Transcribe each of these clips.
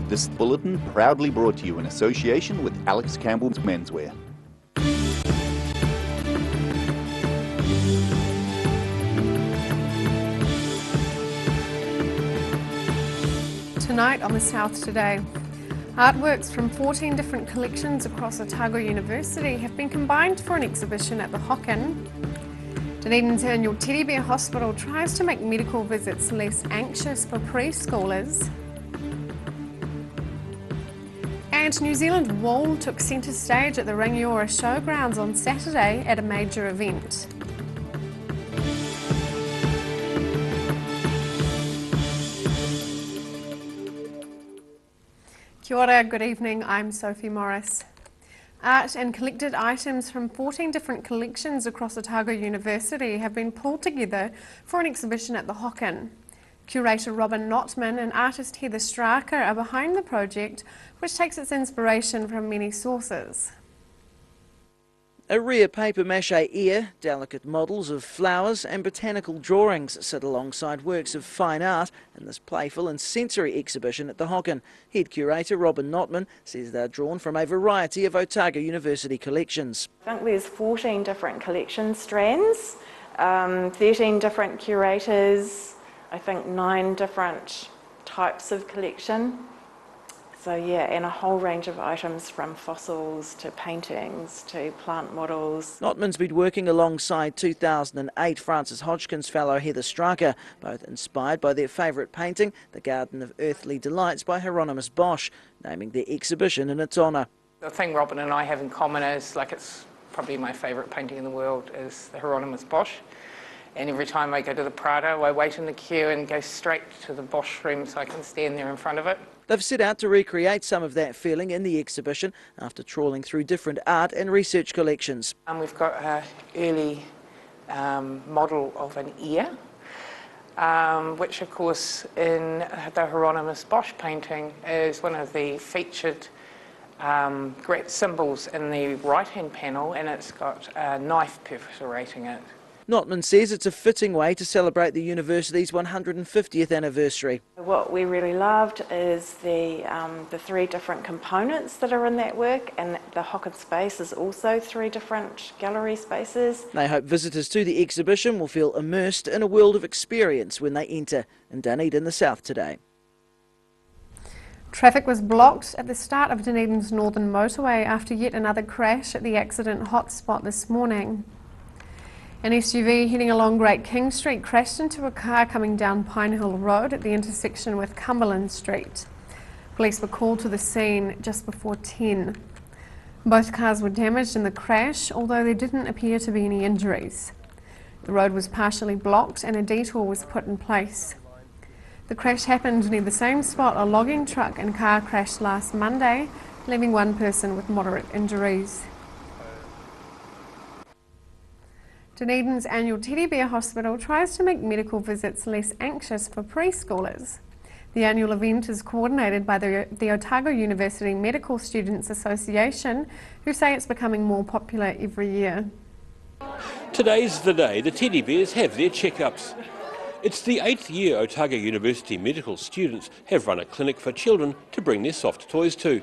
This bulletin proudly brought to you in association with Alex Campbell's Menswear. Tonight on The South Today, artworks from 14 different collections across Otago University have been combined for an exhibition at the Hocken. Dunedin's annual Teddy Bear Hospital tries to make medical visits less anxious for preschoolers. And New Zealand wool took centre stage at the Rangiora Showgrounds on Saturday at a major event. Kia ora, good evening, I'm Sophie Morris. Art and collected items from 14 different collections across Otago University have been pulled together for an exhibition at the Hocken. Curator Robin Notman and artist Heather Straka are behind the project, which takes its inspiration from many sources. A rare papier-mâché ear, delicate models of flowers and botanical drawings sit alongside works of fine art in this playful and sensory exhibition at the Hocken. Head curator Robin Notman says they're drawn from a variety of Otago University collections. I think there's 14 different collection strands, 13 different curators, I think 9 different types of collection. So yeah, and a whole range of items from fossils to paintings to plant models. Notman's been working alongside 2008 Francis Hodgkins fellow Heather Straka, both inspired by their favourite painting, The Garden of Earthly Delights by Hieronymus Bosch, naming their exhibition in its honour. The thing Robin and I have in common is, it's probably my favourite painting in the world, is the Hieronymus Bosch. And every time I go to the Prado, I wait in the queue and go straight to the Bosch room so I can stand there in front of it. They've set out to recreate some of that feeling in the exhibition after trawling through different art and research collections. We've got an early model of an ear, which of course in the Hieronymus Bosch painting is one of the featured great symbols in the right-hand panel, and it's got a knife perforating it. Notman says it's a fitting way to celebrate the university's 150th anniversary. What we really loved is the 3 different components that are in that work, and the Hocken space is also 3 different gallery spaces. They hope visitors to the exhibition will feel immersed in a world of experience when they enter in Dunedin, the South Today. Traffic was blocked at the start of Dunedin's northern motorway after yet another crash at the accident hotspot this morning. An SUV heading along Great King Street crashed into a car coming down Pine Hill Road at the intersection with Cumberland Street. Police were called to the scene just before 10. Both cars were damaged in the crash, although there didn't appear to be any injuries. The road was partially blocked and a detour was put in place. The crash happened near the same spot a logging truck and car crashed last Monday, leaving one person with moderate injuries. Dunedin's annual Teddy Bear Hospital tries to make medical visits less anxious for preschoolers. The annual event is coordinated by the Otago University Medical Students Association, who say it's becoming more popular every year. Today's the day the teddy bears have their checkups. It's the 8th year Otago University medical students have run a clinic for children to bring their soft toys to.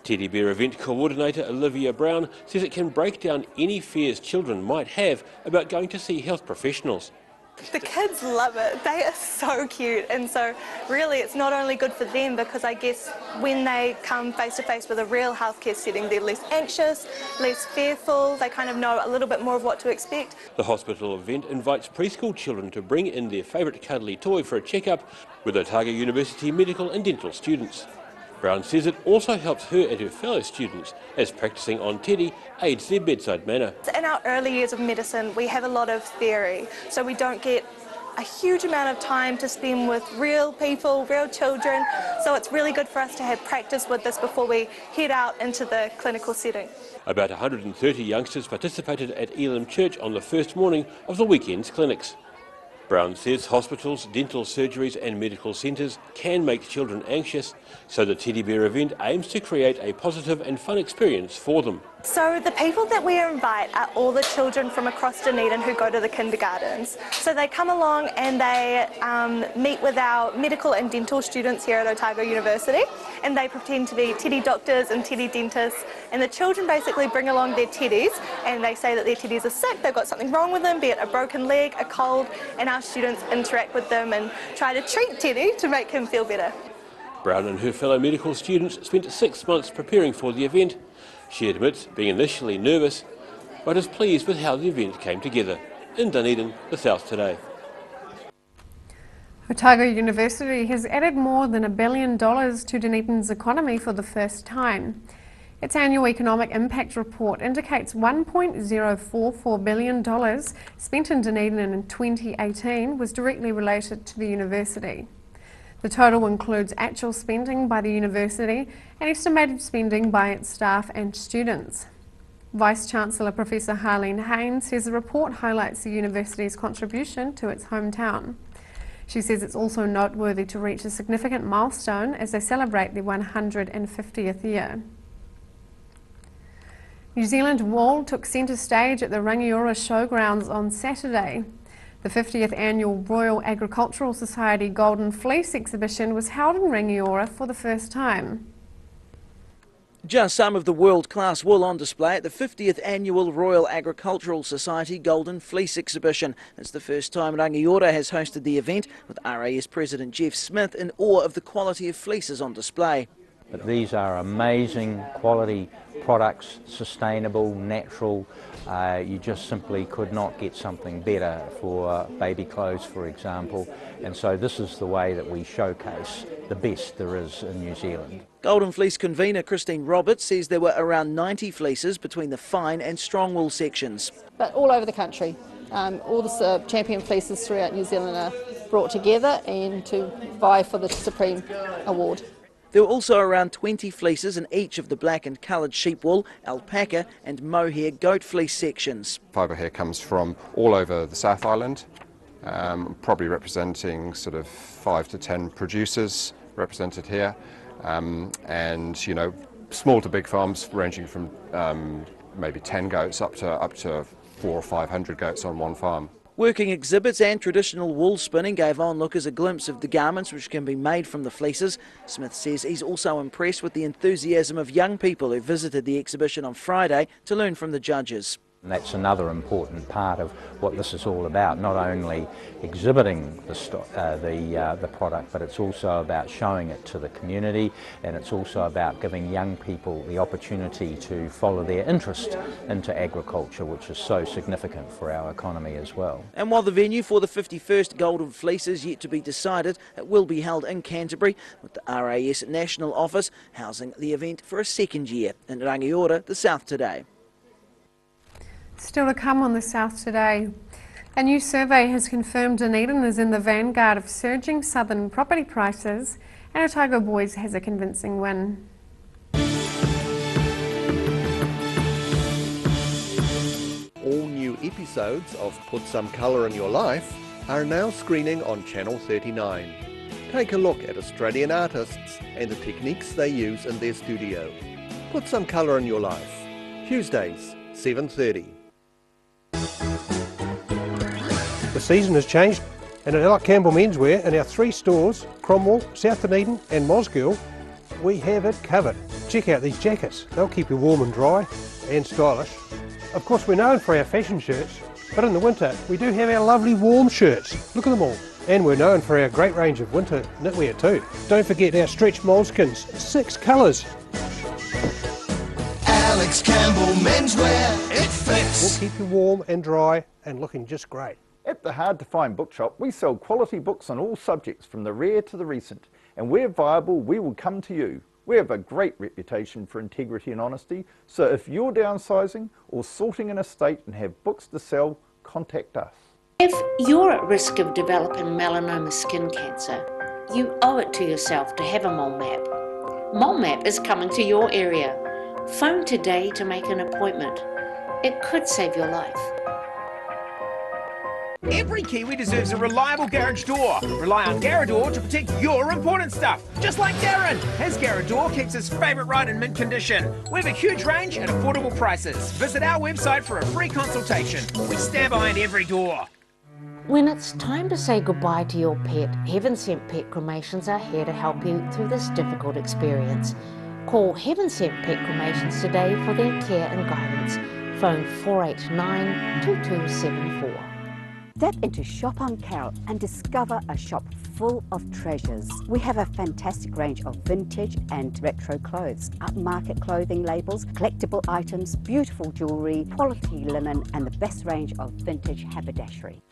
Teddy Bear event coordinator Olivia Brown says it can break down any fears children might have about going to see health professionals. The kids love it. They are so cute, and so really it's not only good for them, because I guess when they come face to face with a real healthcare setting, they're less anxious, less fearful, they kind of know a little bit more of what to expect. The hospital event invites preschool children to bring in their favourite cuddly toy for a checkup with Otago University medical and dental students. Brown says it also helps her and her fellow students as practising on Teddy aids their bedside manner. In our early years of medicine, we have a lot of theory, so we don't get a huge amount of time to spend with real people, real children, so it's really good for us to have practice with this before we head out into the clinical setting. About 130 youngsters participated at Elam Church on the first morning of the weekend's clinics. Brown says hospitals, dental surgeries and medical centres can make children anxious, so the Teddy Bear event aims to create a positive and fun experience for them. So the people that we invite are all the children from across Dunedin who go to the kindergartens. So they come along and they meet with our medical and dental students here at Otago University, and they pretend to be teddy doctors and teddy dentists, and the children basically bring along their teddies and they say that their teddies are sick, they've got something wrong with them, be it a broken leg, a cold, and our students interact with them and try to treat Teddy to make him feel better. Brown and her fellow medical students spent 6 months preparing for the event. She admits being initially nervous, but is pleased with how the event came together. In Dunedin, The South Today. Otago University has added more than $1 billion to Dunedin's economy for the first time. Its annual economic impact report indicates $1.044 billion spent in Dunedin in 2018 was directly related to the university. The total includes actual spending by the university and estimated spending by its staff and students. Vice-Chancellor Professor Harlene Haynes says the report highlights the university's contribution to its hometown. She says it's also noteworthy to reach a significant milestone as they celebrate their 150th year. New Zealand wool took centre stage at the Rangiora Showgrounds on Saturday. The 50th annual Royal Agricultural Society Golden Fleece exhibition was held in Rangiora for the first time. Just some of the world-class wool on display at the 50th annual Royal Agricultural Society Golden Fleece exhibition. It's the first time Rangiora has hosted the event, with RAS President Jeff Smith in awe of the quality of fleeces on display. But these are amazing quality products, sustainable, natural. You just simply could not get something better for baby clothes, for example. And so this is the way that we showcase the best there is in New Zealand. Golden Fleece convener Christine Roberts says there were around 90 fleeces between the fine and strong wool sections. But all over the country. All the champion fleeces throughout New Zealand are brought together and to vie for the Supreme Award. There were also around 20 fleeces in each of the black and coloured sheep wool, alpaca and mohair goat fleece sections. Fibre hair comes from all over the South Island, probably representing sort of 5 to 10 producers represented here, and you know, small to big farms ranging from maybe 10 goats up to 400 or 500 goats on one farm. Working exhibits and traditional wool spinning gave onlookers a glimpse of the garments which can be made from the fleeces. Smith says he's also impressed with the enthusiasm of young people who visited the exhibition on Friday to learn from the judges. And that's another important part of what this is all about, not only exhibiting the product, but it's also about showing it to the community, and it's also about giving young people the opportunity to follow their interest into agriculture, which is so significant for our economy as well. And while the venue for the 51st Golden Fleece is yet to be decided, it will be held in Canterbury, with the RAS National Office housing the event for a second year. In Rangiora, The South Today. Still to come on The South Today. A new survey has confirmed Dunedin is in the vanguard of surging southern property prices, and Otago Boys has a convincing win. All new episodes of Put Some Colour in Your Life are now screening on Channel 39. Take a look at Australian artists and the techniques they use in their studio. Put Some Colour in Your Life, Tuesdays, 7:30. The season has changed, and at Alec Campbell Menswear, in our 3 stores, Cromwell, South Dunedin and Mosgiel, we have it covered. Check out these jackets. They'll keep you warm and dry and stylish. Of course, we're known for our fashion shirts, but in the winter we do have our lovely warm shirts. Look at them all. And we're known for our great range of winter knitwear too. Don't forget our stretch moleskins, 6 colours. Alex Campbell Menswear, it fits. We'll keep you warm and dry and looking just great. At the Hard to Find Bookshop, we sell quality books on all subjects, from the rare to the recent. And where viable, we will come to you. We have a great reputation for integrity and honesty, so if you're downsizing or sorting an estate and have books to sell, contact us. If you're at risk of developing melanoma skin cancer, you owe it to yourself to have a mole map. Mole Map is coming to your area. Phone today to make an appointment. It could save your life. Every Kiwi deserves a reliable garage door. Rely on Garrador to protect your important stuff. Just like Darren. His Garrador keeps his favourite ride in mint condition. We have a huge range at affordable prices. Visit our website for a free consultation. We stand behind every door. When it's time to say goodbye to your pet, Heaven Sent Pet Cremations are here to help you through this difficult experience. Call Heaven Sent Pet Cremations today for their care and guidance. Phone 489 2274. Step into Shop on Carol and discover a shop full of treasures. We have a fantastic range of vintage and retro clothes, upmarket clothing labels, collectible items, beautiful jewellery, quality linen and the best range of vintage haberdashery.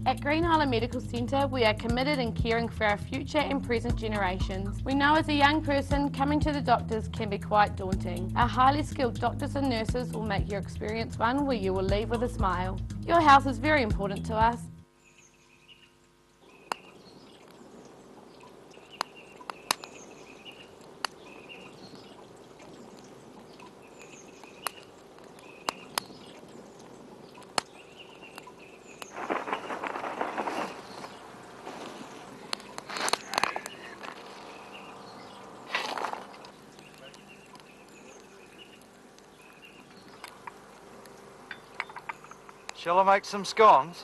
At Green Island Medical Centre, we are committed in caring for our future and present generations. We know as a young person, coming to the doctors can be quite daunting. Our highly skilled doctors and nurses will make your experience one where you will leave with a smile. Your health is very important to us. Shall I make some scones?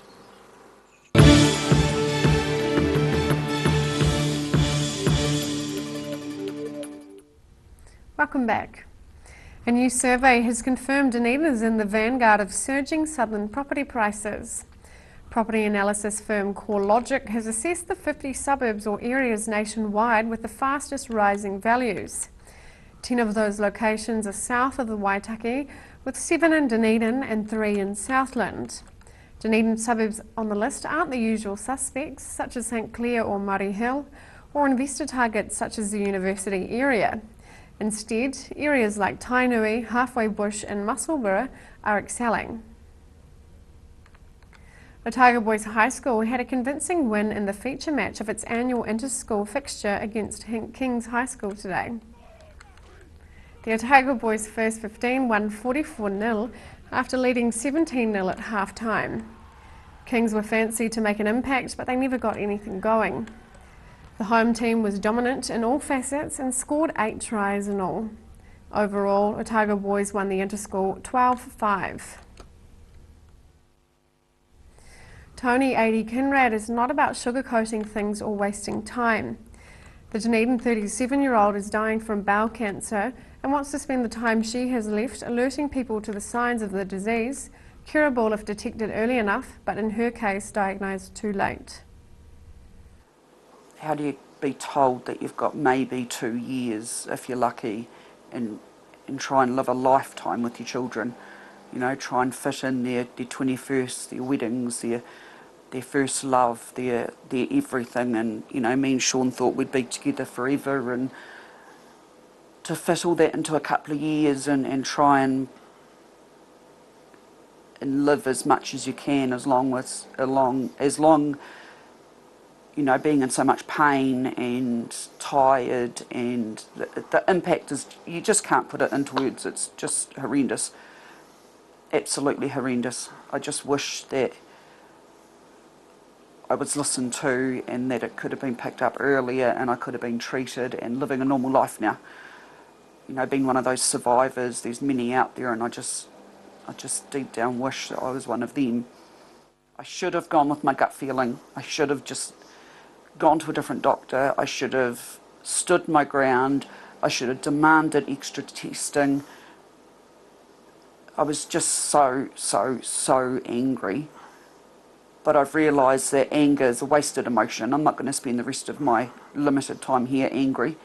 Welcome back. A new survey has confirmed Dunedin is in the vanguard of surging southern property prices. Property analysis firm CoreLogic has assessed the 50 suburbs or areas nationwide with the fastest rising values. 10 of those locations are south of the Waitaki, with 7 in Dunedin and 3 in Southland. Dunedin suburbs on the list aren't the usual suspects, such as St Clair or Murray Hill, or investor targets such as the university area. Instead, areas like Tainui, Halfway Bush and Musselburgh are excelling. Otago Boys High School had a convincing win in the feature match of its annual inter-school fixture against Kings High School today. The Otago Boys first 15 won 44-0 after leading 17-0 at half-time. Kings were fancy to make an impact, but they never got anything going. The home team was dominant in all facets and scored 8 tries in all. Overall, Otago Boys won the inter-school 12-5. Tony 80 Kinrad is not about sugarcoating things or wasting time. The Dunedin 37-year-old is dying from bowel cancer and wants to spend the time she has left alerting people to the signs of the disease, curable if detected early enough, but in her case diagnosed too late. How do you be told that you've got maybe 2 years, if you're lucky, and try and live a lifetime with your children? You know, try and fit in their 21st, their weddings, their first love, their everything, and you know, me and Sean thought we'd be together forever, and to fit all that into a couple of years and try and live as much as you can, as long you know, being in so much pain and tired, and the impact is, you just can't put it into words. It's just horrendous, absolutely horrendous. I just wish that I was listened to and that it could have been picked up earlier and I could have been treated and living a normal life now. You know, being one of those survivors, there's many out there, and I just deep down wish that I was one of them. I should have gone with my gut feeling. I should have just gone to a different doctor. I should have stood my ground. I should have demanded extra testing. I was just so angry. But I've realised that anger is a wasted emotion. I'm not going to spend the rest of my limited time here angry.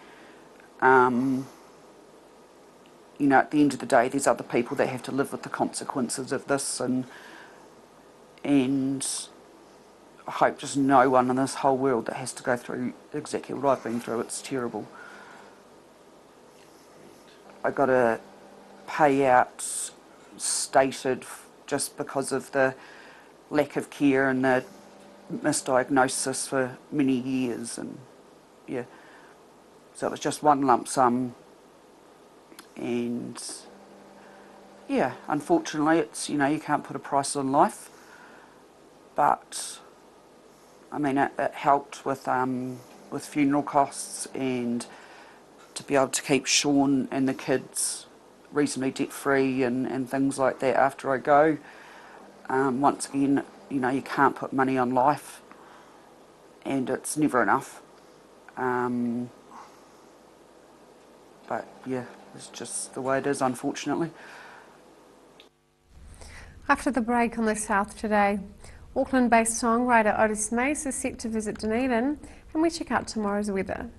You know, at the end of the day, there's other people that have to live with the consequences of this, and I hope just no one in this whole world that has to go through exactly what I've been through. It's terrible. I got a payout stated just because of the lack of care and the misdiagnosis for many years, and yeah, so it was just one lump sum, and yeah, unfortunately it's, you know, you can't put a price on life, but I mean it helped with funeral costs and to be able to keep Sean and the kids reasonably debt free and things like that after I go. Once again, you know, you can't put money on life, and it's never enough. But yeah, it's just the way it is, unfortunately. After the break on the South Today, Auckland-based songwriter Otis Mace is set to visit Dunedin, and we check out tomorrow's weather.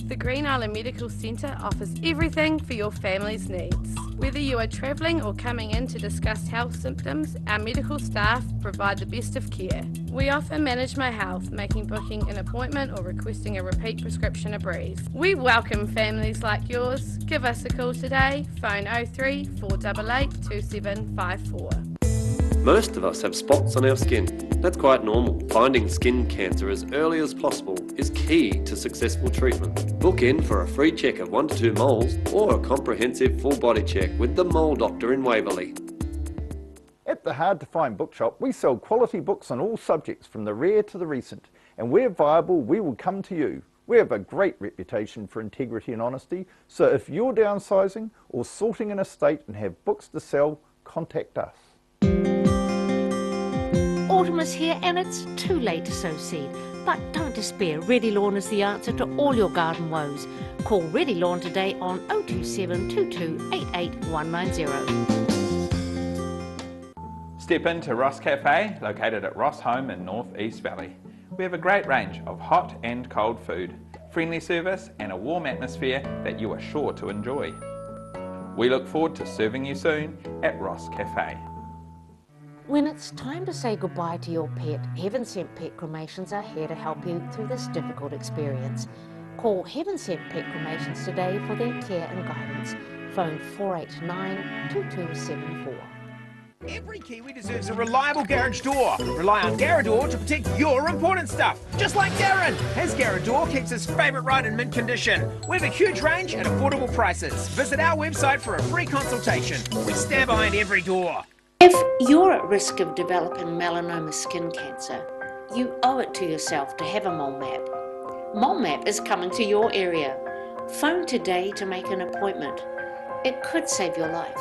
The Green Island Medical Centre offers everything for your family's needs. Whether you are travelling or coming in to discuss health symptoms, our medical staff provide the best of care. We offer Manage My Health, making booking an appointment or requesting a repeat prescription a breeze. We welcome families like yours. Give us a call today, phone 03 488 2754. Most of us have spots on our skin. That's quite normal. Finding skin cancer as early as possible is key to successful treatment. Book in for a free check of 1 to 2 moles or a comprehensive full body check with the Mole Doctor in Waverley. At the Hard to Find Bookshop, we sell quality books on all subjects from the rare to the recent, and where viable, we will come to you. We have a great reputation for integrity and honesty, so if you're downsizing or sorting an estate and have books to sell, contact us. Autumn is here and it's too late to sow seed. But don't despair, Ready Lawn is the answer to all your garden woes. Call Ready Lawn today on 027 22 88 190. Step into Ross Cafe, located at Ross Home in North East Valley. We have a great range of hot and cold food, friendly service and a warm atmosphere that you are sure to enjoy. We look forward to serving you soon at Ross Cafe. When it's time to say goodbye to your pet, Heaven Sent Pet Cremations are here to help you through this difficult experience. Call Heaven Sent Pet Cremations today for their care and guidance. Phone 489 2274. Every Kiwi deserves a reliable garage door. Rely on Garrador to protect your important stuff. Just like Darren. His Garrador keeps his favourite right in mint condition. We have a huge range at affordable prices. Visit our website for a free consultation. We stand behind every door. If you're at risk of developing melanoma skin cancer, you owe it to yourself to have a mole map. Mole Map is coming to your area. Phone today to make an appointment. It could save your life.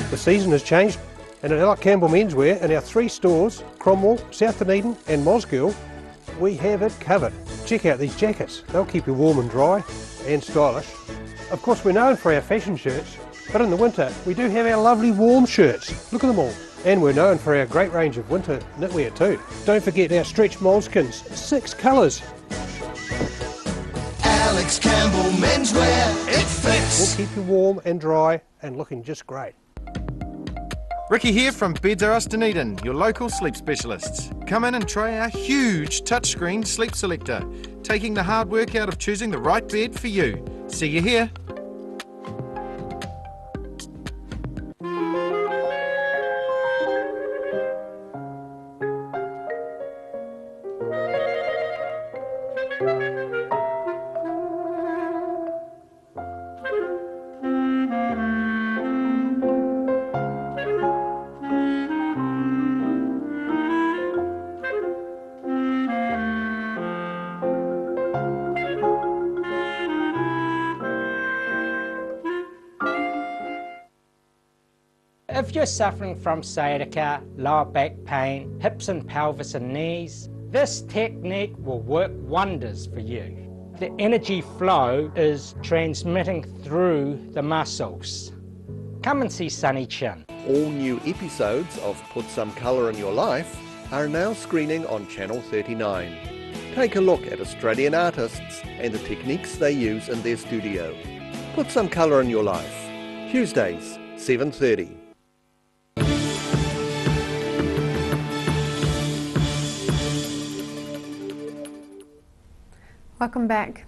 The season has changed, and at Alec Campbell Menswear in our 3 stores, Cromwell, South Dunedin and Mosgiel, we have it covered. Check out these jackets. They'll keep you warm and dry and stylish. Of course, we're known for our fashion shirts, but in the winter we do have our lovely warm shirts. Look at them all. And we're known for our great range of winter knitwear too. Don't forget our stretch moleskins, 6 colours. Alex Campbell Menswear, it fits. We'll keep you warm and dry and looking just great. Ricky here from Beds R Us Dunedin, your local sleep specialists. Come in and try our huge touchscreen sleep selector, taking the hard work out of choosing the right bed for you. See you here. If you're suffering from sciatica, lower back pain, hips and pelvis and knees, This technique will work wonders for you. The energy flow is transmitting through the muscles. Come and see Sunny Chin. All new episodes of Put Some Colour in Your Life are now screening on Channel 39. Take a look at Australian artists and the techniques they use in their studio. Put Some Colour in Your Life. Tuesdays, 7:30. Welcome back.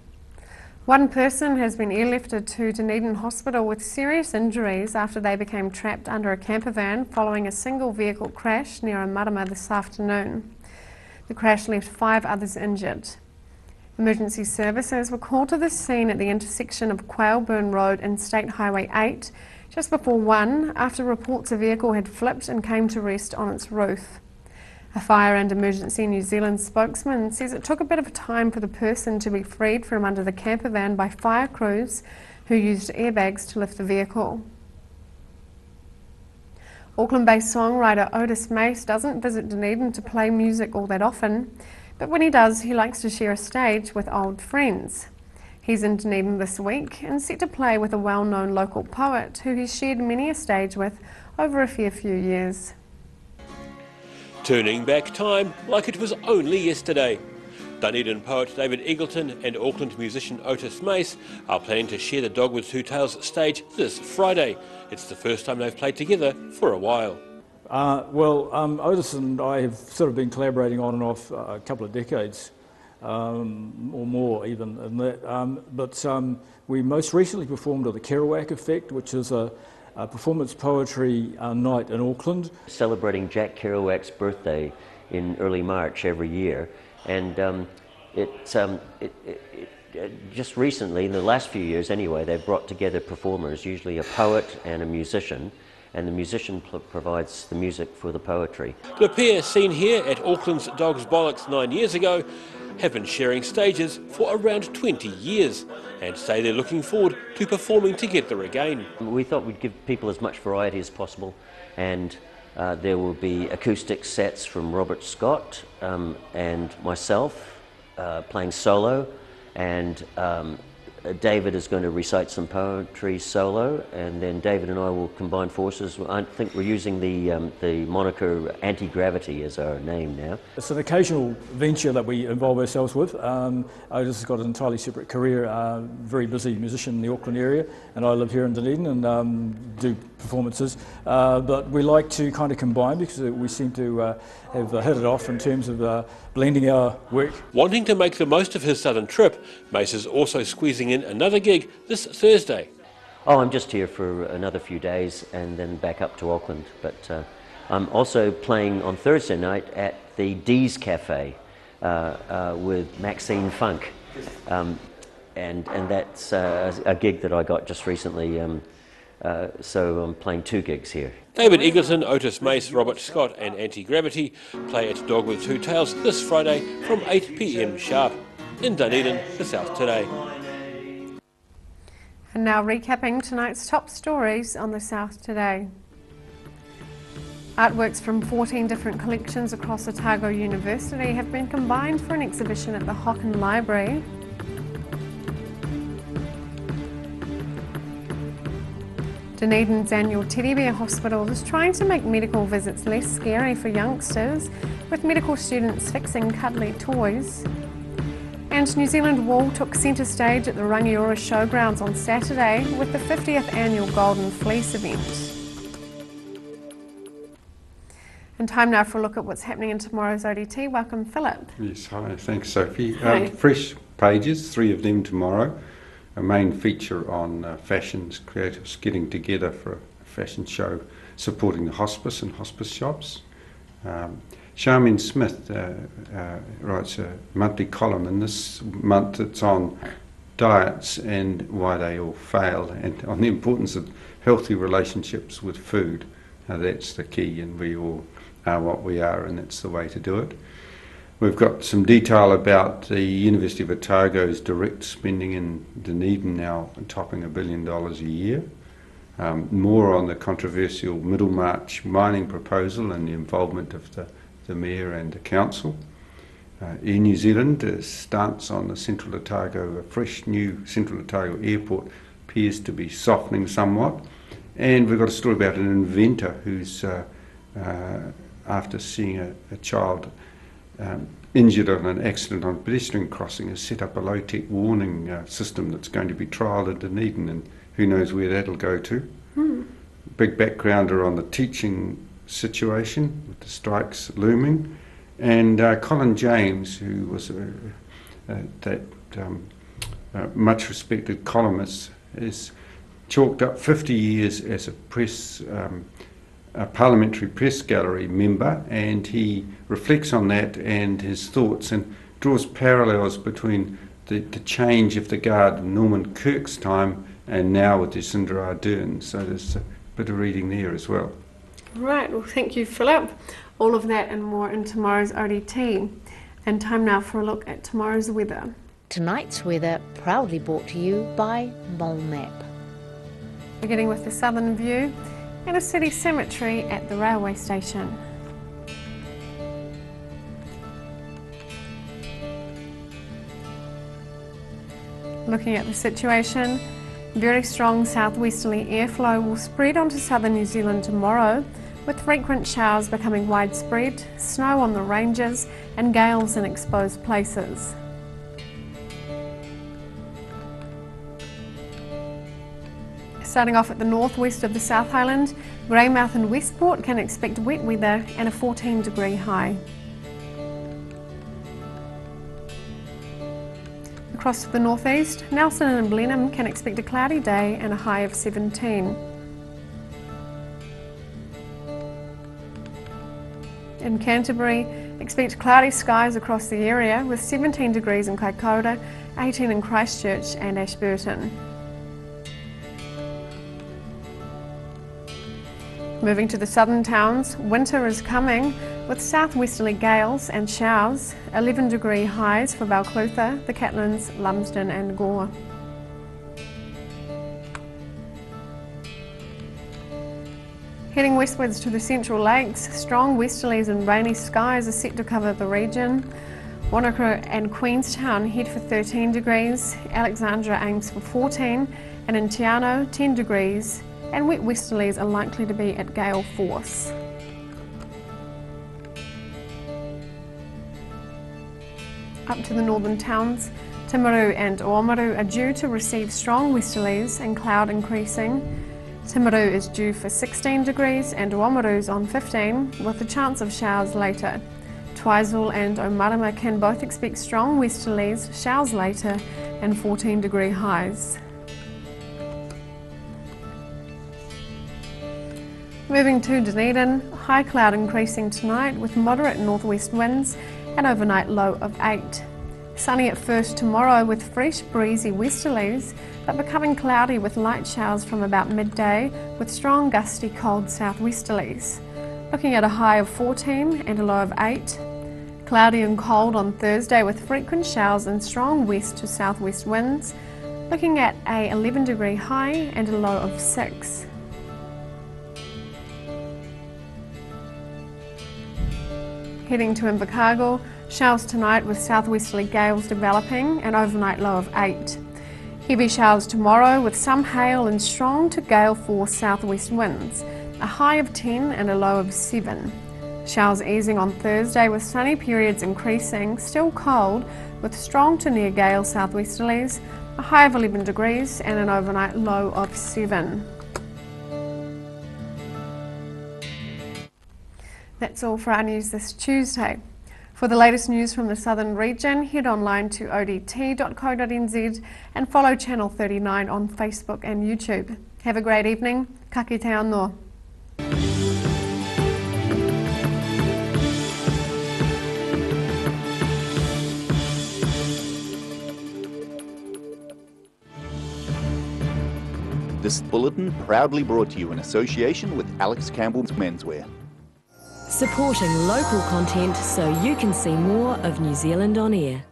One person has been airlifted to Dunedin Hospital with serious injuries after they became trapped under a camper van following a single vehicle crash near Marama this afternoon. The crash left 5 others injured. Emergency services were called to the scene at the intersection of Quailburn Road and State Highway 8 just before 1 after reports a vehicle had flipped and came to rest on its roof. A Fire and Emergency New Zealand spokesman says it took a bit of time for the person to be freed from under the camper van by fire crews who used airbags to lift the vehicle. Auckland-based songwriter Otis Mace doesn't visit Dunedin to play music all that often, but when he does, he likes to share a stage with old friends. He's in Dunedin this week and set to play with a well-known local poet who he's shared many a stage with over a fair few years. Turning back time like it was only yesterday. Dunedin poet David Eagleton and Auckland musician Otis Mace are planning to share the Dog with Two Tails stage this Friday. It's the first time they've played together for a while. Otis and I have sort of been collaborating on and off a couple of decades, or more even than that. We most recently performed at the Kerouac Effect, which is a performance poetry night in Auckland. Celebrating Jack Kerouac's birthday in early March every year, and just recently, in the last few years anyway, they've brought together performers, usually a poet and a musician, and the musician provides the music for the poetry. The pair, seen here at Auckland's Dogs Bollocks 9 years ago, have been sharing stages for around 20 years and say they're looking forward to performing together again. We thought we'd give people as much variety as possible, and there will be acoustic sets from Robert Scott and myself playing solo, and David is going to recite some poetry solo, and then David and I will combine forces. I think we're using the moniker Anti-Gravity as our name now. It's an occasional venture that we involve ourselves with. Otis has got an entirely separate career, very busy musician in the Auckland area, and I live here in Dunedin and do performances. But we like to kind of combine because we seem to have hit it off in terms of blending our work. Wanting to make the most of his southern trip, Mace is also squeezing in another gig this Thursday. Oh, I'm just here for another few days and then back up to Auckland. But I'm also playing on Thursday night at the Dee's Cafe with Maxine Funk. And that's a gig that I got just recently. So I'm playing 2 gigs here. David Eagleton, Otis Mace, Robert Scott and Anti-Gravity play at Dog with Two Tails this Friday from 8 p.m. sharp. In Dunedin, the South Today. And now recapping tonight's top stories on the South Today. Artworks from 14 different collections across Otago University have been combined for an exhibition at the Hocken Library. Dunedin's annual Teddy Bear Hospital is trying to make medical visits less scary for youngsters, with medical students fixing cuddly toys. And New Zealand Wool took centre stage at the Rangiora Showgrounds on Saturday with the 50th annual Golden Fleece event. And time now for a look at what's happening in tomorrow's ODT. Welcome, Philip. Yes, hi, thanks Sophie. Hi. Fresh pages, 3 of them tomorrow. A main feature on fashions, creatives getting together for a fashion show supporting the hospice and hospice shops. Charmaine Smith writes a monthly column, and this month it's on diets and why they all fail, and on the importance of healthy relationships with food. That's the key, and we all are what we are, and that's the way to do it. We've got some detail about the University of Otago's direct spending in Dunedin now topping $1 billion a year. More on the controversial Middlemarch mining proposal and the involvement of the Mayor and the Council. Air New Zealand stance on the Central Otago, a fresh new Central Otago airport appears to be softening somewhat. And we've got a story about an inventor who's, after seeing a child injured on an accident on a pedestrian crossing, has set up a low-tech warning system that's going to be trialled in Dunedin, and who knows where that'll go to. Big backgrounder on the teaching situation with the strikes looming. And Colin James, who was that much respected columnist, has chalked up 50 years as a parliamentary press gallery member, and he reflects on that and his thoughts and draws parallels between the change of the Guard in Norman Kirk's time and now with Jacinda Ardern. So there's a bit of reading there as well. Right, well thank you Philip. All of that and more in tomorrow's ODT. And time now for a look at tomorrow's weather. Tonight's weather proudly brought to you by MoleMap. Beginning with the southern view and a city cemetery at the railway station. Looking at the situation, very strong southwesterly airflow will spread onto southern New Zealand tomorrow, with frequent showers becoming widespread, snow on the ranges and gales in exposed places. Starting off at the northwest of the South Highland, Greymouth and Westport can expect wet weather and a 14-degree high. Across to the northeast, Nelson and Blenheim can expect a cloudy day and a high of 17. In Canterbury, expect cloudy skies across the area with 17 degrees in Kaikoura, 18 in Christchurch and Ashburton. Moving to the southern towns, winter is coming with southwesterly gales and showers, 11-degree highs for Balclutha, the Catlins, Lumsden and Gore. Heading westwards to the Central Lakes, strong westerlies and rainy skies are set to cover the region. Wanaka and Queenstown head for 13 degrees, Alexandra aims for 14, and in Te Anau 10 degrees, and wet westerlies are likely to be at gale force. Up to the northern towns, Timaru and Oamaru are due to receive strong westerlies and cloud increasing. Timaru is due for 16 degrees and Oamaru's on 15, with a chance of showers later. Twizel and Omarama can both expect strong westerlies, showers later, and 14-degree highs. Moving to Dunedin, high cloud increasing tonight with moderate northwest winds, an overnight low of 8. Sunny at first tomorrow with fresh breezy westerlies, but becoming cloudy with light showers from about midday with strong gusty cold southwesterlies. Looking at a high of 14 and a low of 8. Cloudy and cold on Thursday with frequent showers and strong west to southwest winds. Looking at a 11-degree high and a low of 6. Heading to Invercargill, showers tonight with southwesterly gales developing, an overnight low of 8. Heavy showers tomorrow with some hail and strong to gale force southwest winds, a high of 10 and a low of 7. Showers easing on Thursday with sunny periods increasing, still cold with strong to near gale southwesterlies, a high of 11 degrees and an overnight low of 7. That's all for our news this Tuesday. For the latest news from the southern region, head online to odt.co.nz and follow Channel 39 on Facebook and YouTube. Have a great evening. Ka kite anō. This bulletin proudly brought to you in association with Alex Campbell's Menswear. Supporting local content so you can see more of New Zealand on air.